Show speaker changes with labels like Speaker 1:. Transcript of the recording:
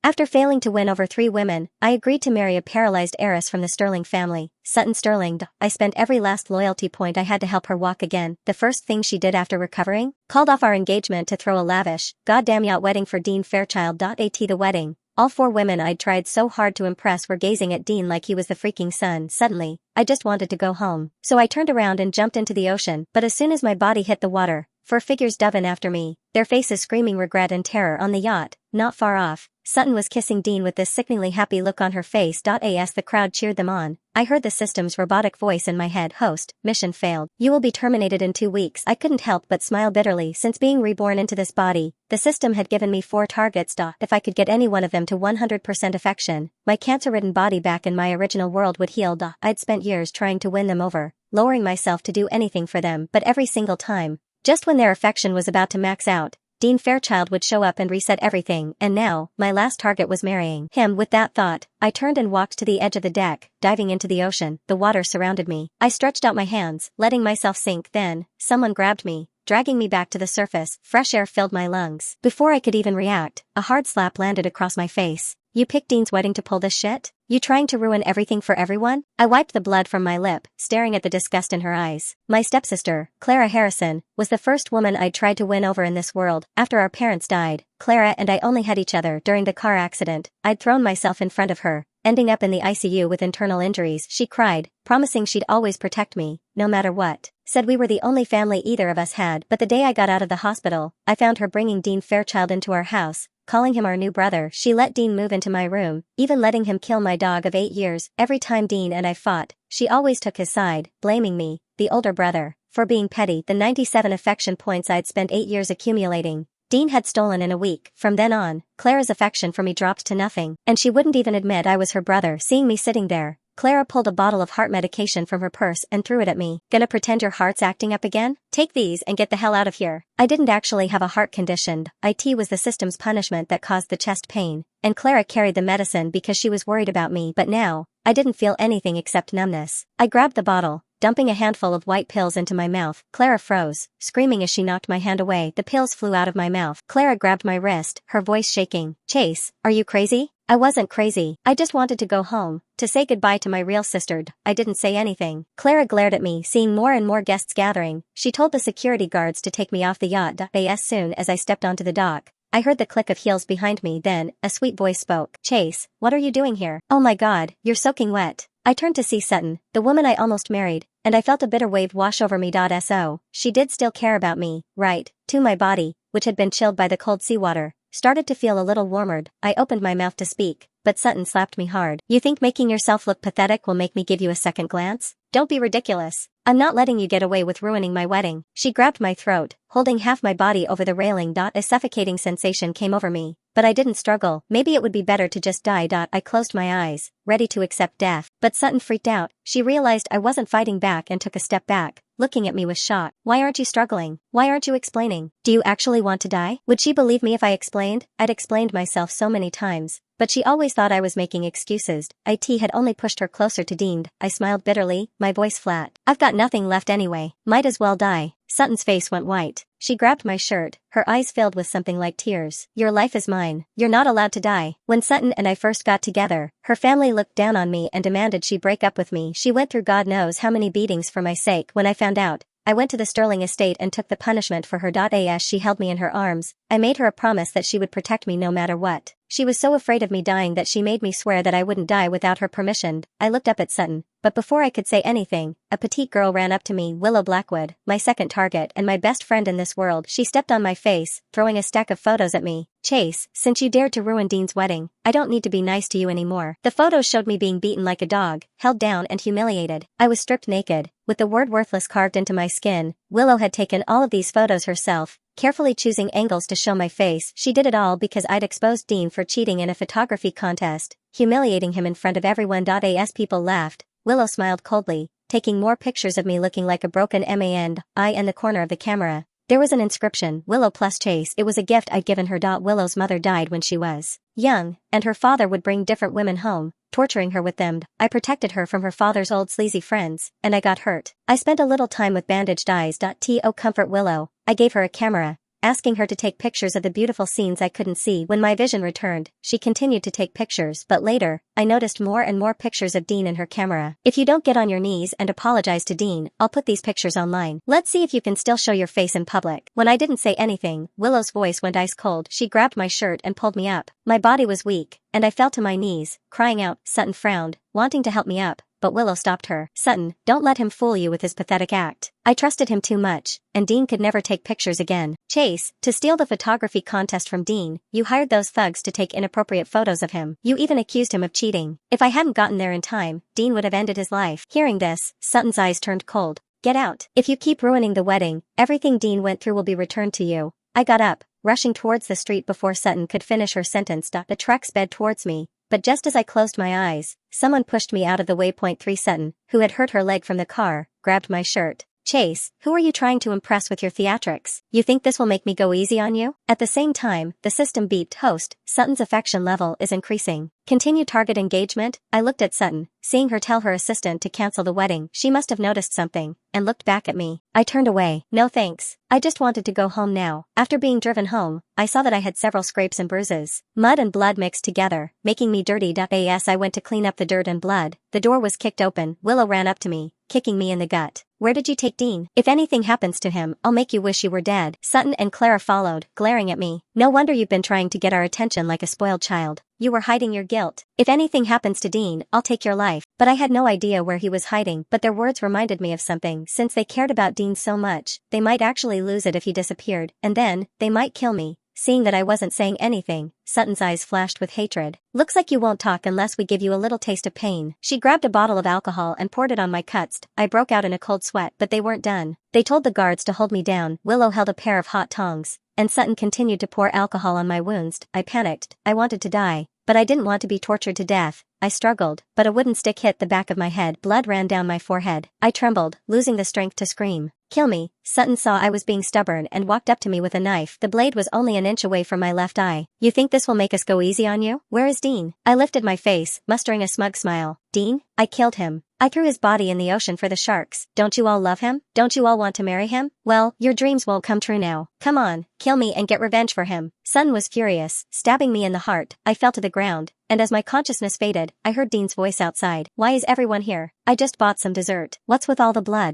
Speaker 1: After failing to win over 3 women, I agreed to marry a paralyzed heiress from the Sterling family, Sutton Sterling. I spent every last loyalty point I had to help her walk again. The first thing she did after recovering? Called off our engagement to throw a lavish, goddamn yacht wedding for Dean Fairchild. At the wedding, all 4 women I'd tried so hard to impress were gazing at Dean like he was the freaking sun. Suddenly, I just wanted to go home. So I turned around and jumped into the ocean, but as soon as my body hit the water, 4 figures dove in after me, their faces screaming regret and terror. On the yacht, not far off, Sutton was kissing Dean with this sickeningly happy look on her face. As the crowd cheered them on, I heard the system's robotic voice in my head: host, mission failed. You will be terminated in 2 weeks. I couldn't help but smile bitterly. Since being reborn into this body, the system had given me 4 targets. If I could get any one of them to 100% affection, my cancer-ridden body back in my original world would heal. I'd spent years trying to win them over, lowering myself to do anything for them, but every single time, just when their affection was about to max out, Dean Fairchild would show up and reset everything, and now, my last target was marrying him. With that thought, I turned and walked to the edge of the deck, diving into the ocean. The water surrounded me. I stretched out my hands, letting myself sink. Then, someone grabbed me, dragging me back to the surface. Fresh air filled my lungs. Before I could even react, a hard slap landed across my face. You picked Dean's wedding to pull this shit? You trying to ruin everything for everyone? I wiped the blood from my lip, staring at the disgust in her eyes. My stepsister, Clara Harrison, was the first woman I'd tried to win over in this world. After our parents died, Clara and I only had each other during the car accident. I'd thrown myself in front of her, ending up in the ICU with internal injuries. She cried, promising she'd always protect me, no matter what. Said we were the only family either of us had. But the day I got out of the hospital, I found her bringing Dean Fairchild into our house, calling him our new brother. She let Dean move into my room, even letting him kill my dog of 8 years. Every time Dean and I fought, she always took his side, blaming me, the older brother, for being petty. The 97 affection points I'd spent 8 years accumulating, Dean had stolen in a week. From then on, Clara's affection for me dropped to nothing, and she wouldn't even admit I was her brother. Seeing me sitting there, Clara pulled a bottle of heart medication from her purse and threw it at me. Gonna pretend your heart's acting up again? Take these and get the hell out of here. I didn't actually have a heart condition. IT was the system's punishment that caused the chest pain, and Clara carried the medicine because she was worried about me. But now, I didn't feel anything except numbness. I grabbed the bottle, dumping a handful of white pills into my mouth. Clara froze, screaming as she knocked my hand away. The pills flew out of my mouth. Clara grabbed my wrist, her voice shaking. Chase, are you crazy? I wasn't crazy. I just wanted to go home, to say goodbye to my real sister. I didn't say anything. Clara glared at me, seeing more and more guests gathering. She told the security guards to take me off the yacht. As soon as I stepped onto the dock, I heard the click of heels behind me. Then, a sweet voice spoke. Chase, what are you doing here? Oh my god, you're soaking wet. I turned to see Sutton, the woman I almost married, and I felt a bitter wave wash over me. So, she did still care about me, right? To my body, which had been chilled by the cold seawater, started to feel a little warmered. I opened my mouth to speak, but Sutton slapped me hard. You think making yourself look pathetic will make me give you a second glance? Don't be ridiculous. I'm not letting you get away with ruining my wedding. She grabbed my throat, holding half my body over the railing. A suffocating sensation came over me, but I didn't struggle. Maybe it would be better to just die. I closed my eyes, ready to accept death. But Sutton freaked out. She realized I wasn't fighting back and took a step back, looking at me with shock. Why aren't you struggling? Why aren't you explaining? Do you actually want to die? Would she believe me if I explained? I'd explained myself so many times, but she always thought I was making excuses. IT had only pushed her closer to Dean. I smiled bitterly, my voice flat. I've got nothing left anyway. Might as well die. Sutton's face went white. She grabbed my shirt, her eyes filled with something like tears. Your life is mine. You're not allowed to die. When Sutton and I first got together, her family looked down on me and demanded she break up with me. She went through God knows how many beatings for my sake. When I found out, I went to the Sterling estate and took the punishment for her. As she held me in her arms, I made her a promise that she would protect me no matter what. She was so afraid of me dying that she made me swear that I wouldn't die without her permission. I looked up at Sutton, but before I could say anything, a petite girl ran up to me. Willow Blackwood, my second target and my best friend in this world. She stepped on my face, throwing a stack of photos at me. Chase, since you dared to ruin Dean's wedding, I don't need to be nice to you anymore. The photos showed me being beaten like a dog, held down and humiliated. I was stripped naked, with the word worthless carved into my skin. Willow had taken all of these photos herself, carefully choosing angles to show my face. She did it all because I'd exposed Dean for cheating in a photography contest, humiliating him in front of everyone. As people laughed, Willow smiled coldly, taking more pictures of me looking like a broken man. In the corner of the camera, there was an inscription, Willow plus Chase. It was a gift I'd given her. Willow's mother died when she was young, and her father would bring different women home, torturing her with them. I protected her from her father's old sleazy friends, and I got hurt. I spent a little time with bandaged eyes. To comfort Willow, I gave her a camera. asking her to take pictures of the beautiful scenes I couldn't see. When my vision returned, she continued to take pictures, but later, I noticed more and more pictures of Dean in her camera. If you don't get on your knees and apologize to Dean, I'll put these pictures online. Let's see if you can still show your face in public. When I didn't say anything, Willow's voice went ice cold. She grabbed my shirt and pulled me up. My body was weak, and I fell to my knees, crying out. Sutton frowned, wanting to help me up, but Willow stopped her. Sutton, don't let him fool you with his pathetic act. I trusted him too much, and Dean could never take pictures again. Chase, to steal the photography contest from Dean, you hired those thugs to take inappropriate photos of him. You even accused him of cheating. If I hadn't gotten there in time, Dean would have ended his life. Hearing this, Sutton's eyes turned cold. Get out. If you keep ruining the wedding, everything Dean went through will be returned to you. I got up, rushing towards the street before Sutton could finish her sentence. The truck sped towards me, but just as I closed my eyes, someone pushed me out of the way. 3 Sutton, who had hurt her leg from the car, grabbed my shirt. Chase, who are you trying to impress with your theatrics? You think this will make me go easy on you? At the same time, the system beeped. Host, Sutton's affection level is increasing. Continue target engagement. I looked at Sutton, seeing her tell her assistant to cancel the wedding. She must have noticed something, and looked back at me. I turned away. No thanks. I just wanted to go home now. After being driven home, I saw that I had several scrapes and bruises. Mud and blood mixed together, making me dirty. As I went to clean up the dirt and blood, the door was kicked open. Willow ran up to me, kicking me in the gut. Where did you take Dean? If anything happens to him, I'll make you wish you were dead. Sutton and Clara followed, glaring at me. No wonder you've been trying to get our attention like a spoiled child. You were hiding your guilt. If anything happens to Dean, I'll take your life. But I had no idea where he was hiding. But their words reminded me of something. Since they cared about Dean so much, they might actually lose it if he disappeared. And then, they might kill me. Seeing that I wasn't saying anything, Sutton's eyes flashed with hatred. Looks like you won't talk unless we give you a little taste of pain. She grabbed a bottle of alcohol and poured it on my cuts. I broke out in a cold sweat, but they weren't done. They told the guards to hold me down. Willow held a pair of hot tongs, and Sutton continued to pour alcohol on my wounds. I panicked. I wanted to die, but I didn't want to be tortured to death. I struggled, but a wooden stick hit the back of my head. Blood ran down my forehead. I trembled, losing the strength to scream. Kill me. Sutton saw I was being stubborn and walked up to me with a knife. The blade was only an inch away from my left eye. You think this will make us go easy on you? Where is Dean? I lifted my face, mustering a smug smile. Dean? I killed him. I threw his body in the ocean for the sharks. Don't you all love him? Don't you all want to marry him? Well, your dreams won't come true now. Come on, kill me and get revenge for him. Sutton was furious, stabbing me in the heart. I fell to the ground, and as my consciousness faded, I heard Dean's voice outside. Why is everyone here? I just bought some dessert. What's with all the blood?